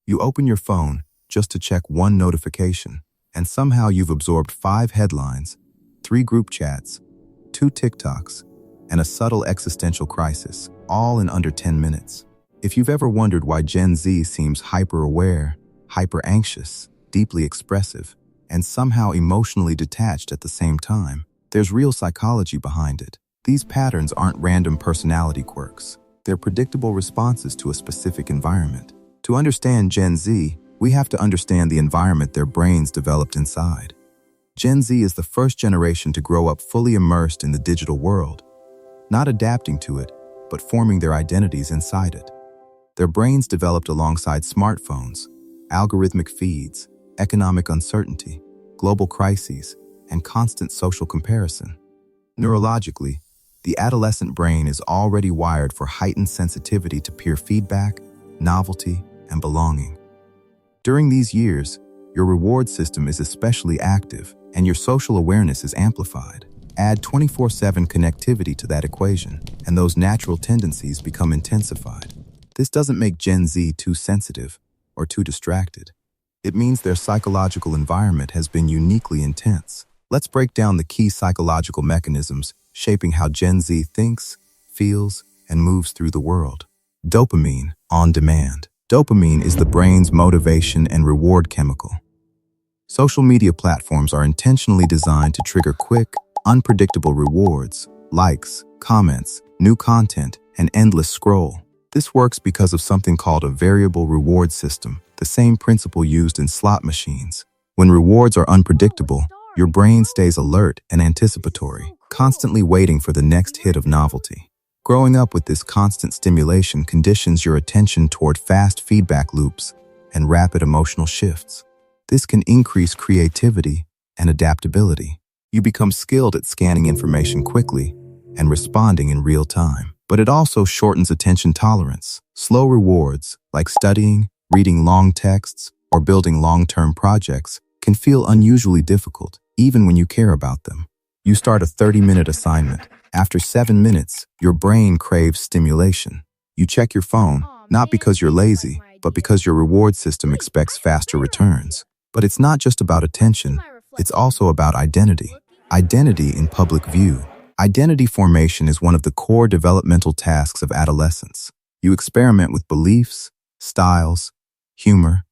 You open your phone just to check one notification, and somehow you've absorbed 5 headlines, 3 group chats, 2 TikToks, and a subtle existential crisis, all in under 10 minutes. If you've ever wondered why Gen Z seems hyper-aware, hyper-anxious, deeply expressive, and somehow emotionally detached at the same time, there's real psychology behind it. These patterns aren't random personality quirks. They're predictable responses to a specific environment. To understand Gen Z, we have to understand the environment their brains developed inside. Gen Z is the first generation to grow up fully immersed in the digital world, not adapting to it, but forming their identities inside it. Their brains developed alongside smartphones, algorithmic feeds, economic uncertainty, global crises, and constant social comparison. Neurologically, the adolescent brain is already wired for heightened sensitivity to peer feedback, novelty, and belonging. During these years, your reward system is especially active, and your social awareness is amplified. Add 24/7 connectivity to that equation, and those natural tendencies become intensified. This doesn't make Gen Z too sensitive or too distracted. It means their psychological environment has been uniquely intense. Let's break down the key psychological mechanisms shaping how Gen Z thinks, feels, and moves through the world. Dopamine, on demand. Dopamine is the brain's motivation and reward chemical. Social media platforms are intentionally designed to trigger quick, unpredictable rewards, likes, comments, new content, and endless scroll. This works because of something called a variable reward system, the same principle used in slot machines. When rewards are unpredictable, your brain stays alert and anticipatory, constantly waiting for the next hit of novelty. Growing up with this constant stimulation conditions your attention toward fast feedback loops and rapid emotional shifts. This can increase creativity and adaptability. You become skilled at scanning information quickly and responding in real time. But it also shortens attention tolerance. Slow rewards, like studying, reading long texts, or building long-term projects, can feel unusually difficult, even when you care about them. You start a 30-minute assignment. After 7 minutes, your brain craves stimulation. You check your phone, not because you're lazy, but because your reward system expects faster returns. But it's not just about attention, it's also about identity. Identity in public view. Identity formation is one of the core developmental tasks of adolescence. You experiment with beliefs, styles, humor,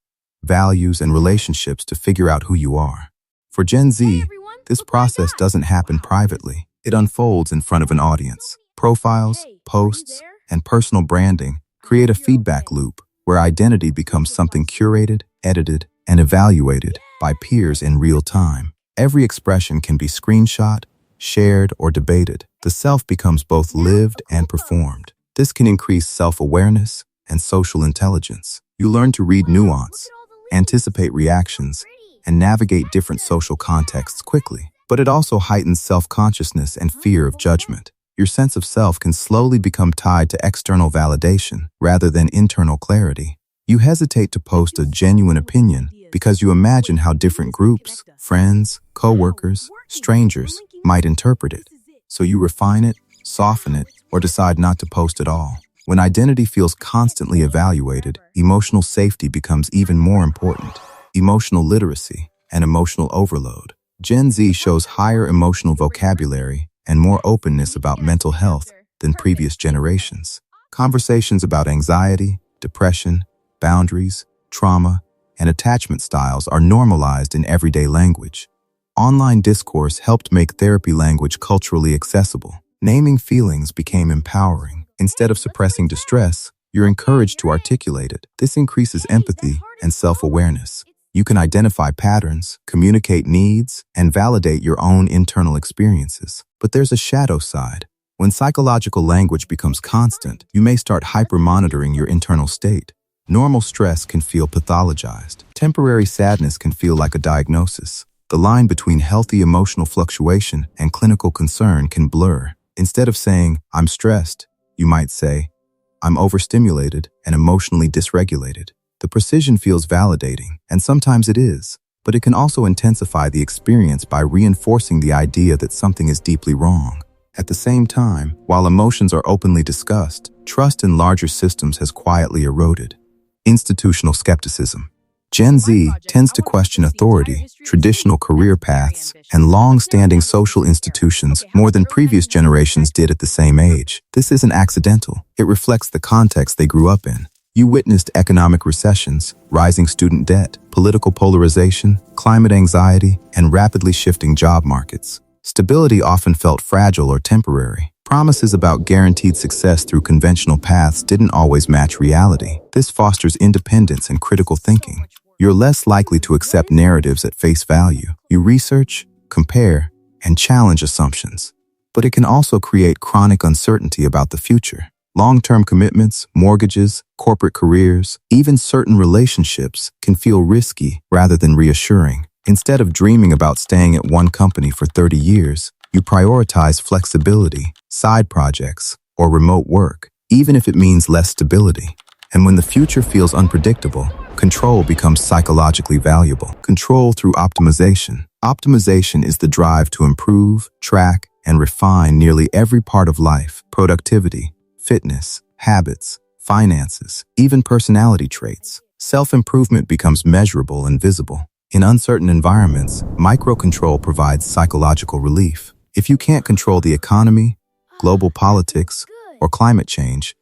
values, and relationships to figure out who you are. For Gen Z, this process doesn't happen privately. It unfolds in front of an audience. Profiles, posts, and personal branding create a feedback loop where identity becomes something curated, edited, and evaluated by peers in real time. Every expression can be screenshot, shared, or debated. The self becomes both lived and performed. This can increase self-awareness and social intelligence. You learn to read nuance, anticipate reactions, and navigate different social contexts quickly. But it also heightens self-consciousness and fear of judgment. Your sense of self can slowly become tied to external validation rather than internal clarity. You hesitate to post a genuine opinion because you imagine how different groups, friends, co-workers, strangers might interpret it. So you refine it, soften it, or decide not to post at all. When identity feels constantly evaluated, emotional safety becomes even more important. Emotional literacy and emotional overload. Gen Z shows higher emotional vocabulary and more openness about mental health than previous generations. Conversations about anxiety, depression, boundaries, trauma, and attachment styles are normalized in everyday language. Online discourse helped make therapy language culturally accessible. Naming feelings became empowering. Instead of suppressing distress, you're encouraged to articulate it. This increases empathy and self-awareness. You can identify patterns, communicate needs, and validate your own internal experiences. But there's a shadow side. When psychological language becomes constant, you may start hyper-monitoring your internal state. Normal stress can feel pathologized. Temporary sadness can feel like a diagnosis. The line between healthy emotional fluctuation and clinical concern can blur. Instead of saying, "I'm stressed," you might say, "I'm overstimulated and emotionally dysregulated." The precision feels validating, and sometimes it is, but it can also intensify the experience by reinforcing the idea that something is deeply wrong. At the same time, while emotions are openly discussed, trust in larger systems has quietly eroded. Institutional skepticism. Gen Z tends to question authority, traditional career paths, and long-standing social institutions more than previous generations did at the same age. This isn't accidental. It reflects the context they grew up in. You witnessed economic recessions, rising student debt, political polarization, climate anxiety, and rapidly shifting job markets. Stability often felt fragile or temporary. Promises about guaranteed success through conventional paths didn't always match reality. This fosters independence and critical thinking. You're less likely to accept narratives at face value. You research, compare, and challenge assumptions. But it can also create chronic uncertainty about the future. Long-term commitments, mortgages, corporate careers, even certain relationships can feel risky rather than reassuring. Instead of dreaming about staying at one company for 30 years, you prioritize flexibility, side projects, or remote work, even if it means less stability. And when the future feels unpredictable, control becomes psychologically valuable. Control through optimization. Optimization is the drive to improve, track, and refine nearly every part of life: productivity, fitness, habits, finances, even personality traits. Self-improvement becomes measurable and visible. In uncertain environments, microcontrol provides psychological relief. If you can't control the economy, global politics, or climate change,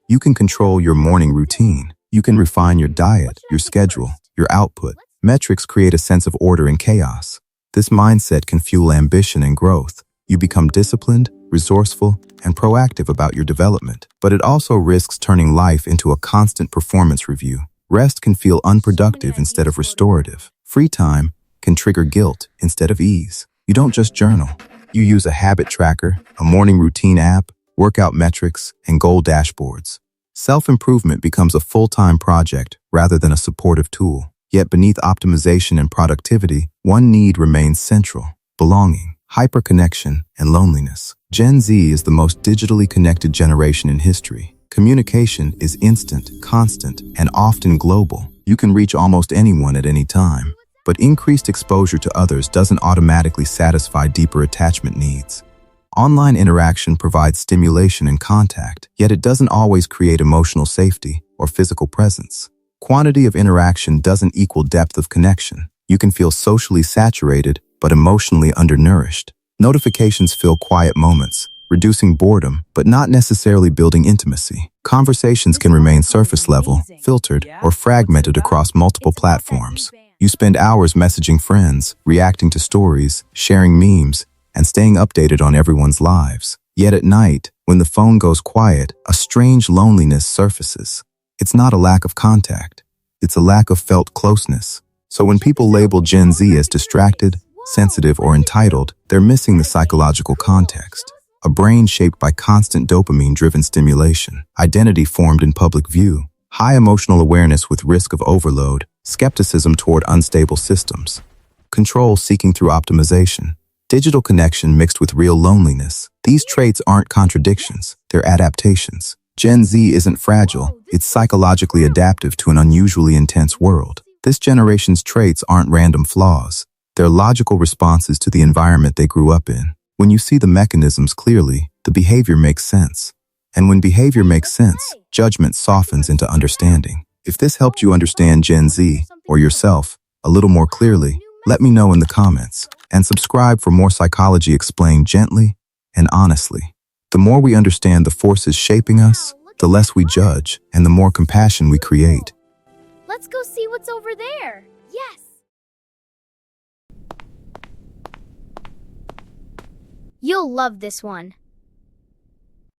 you can control your morning routine. You can refine your diet, your schedule, your output. Metrics create a sense of order in chaos. This mindset can fuel ambition and growth. You become disciplined, resourceful, and proactive about your development. But it also risks turning life into a constant performance review. Rest can feel unproductive instead of restorative. Free time can trigger guilt instead of ease. You don't just journal. You use a habit tracker, a morning routine app, workout metrics, and goal dashboards. Self-improvement becomes a full-time project rather than a supportive tool. Yet beneath optimization and productivity, one need remains central: belonging, hyperconnection, and loneliness. Gen Z is the most digitally connected generation in history. Communication is instant, constant, and often global. You can reach almost anyone at any time. But increased exposure to others doesn't automatically satisfy deeper attachment needs. Online interaction provides stimulation and contact, yet it doesn't always create emotional safety or physical presence. Quantity of interaction doesn't equal depth of connection. You can feel socially saturated, but emotionally undernourished. Notifications fill quiet moments, reducing boredom, but not necessarily building intimacy. Conversations can remain surface level, filtered, or fragmented across multiple platforms. You spend hours messaging friends, reacting to stories, sharing memes, and staying updated on everyone's lives. Yet at night, when the phone goes quiet, a strange loneliness surfaces. It's not a lack of contact. It's a lack of felt closeness. So when people label Gen Z as distracted, sensitive, or entitled, they're missing the psychological context. A brain shaped by constant dopamine-driven stimulation, identity formed in public view, high emotional awareness with risk of overload, skepticism toward unstable systems, control seeking through optimization, digital connection mixed with real loneliness. These traits aren't contradictions, they're adaptations. Gen Z isn't fragile, it's psychologically adaptive to an unusually intense world. This generation's traits aren't random flaws, they're logical responses to the environment they grew up in. When you see the mechanisms clearly, the behavior makes sense. And when behavior makes sense, judgment softens into understanding. If this helped you understand Gen Z, or yourself, a little more clearly, let me know in the comments. And subscribe for more psychology explained gently and honestly. The more we understand the forces shaping us, the less we judge, and the more compassion we create. Let's go see what's over there. Yes! You'll love this one.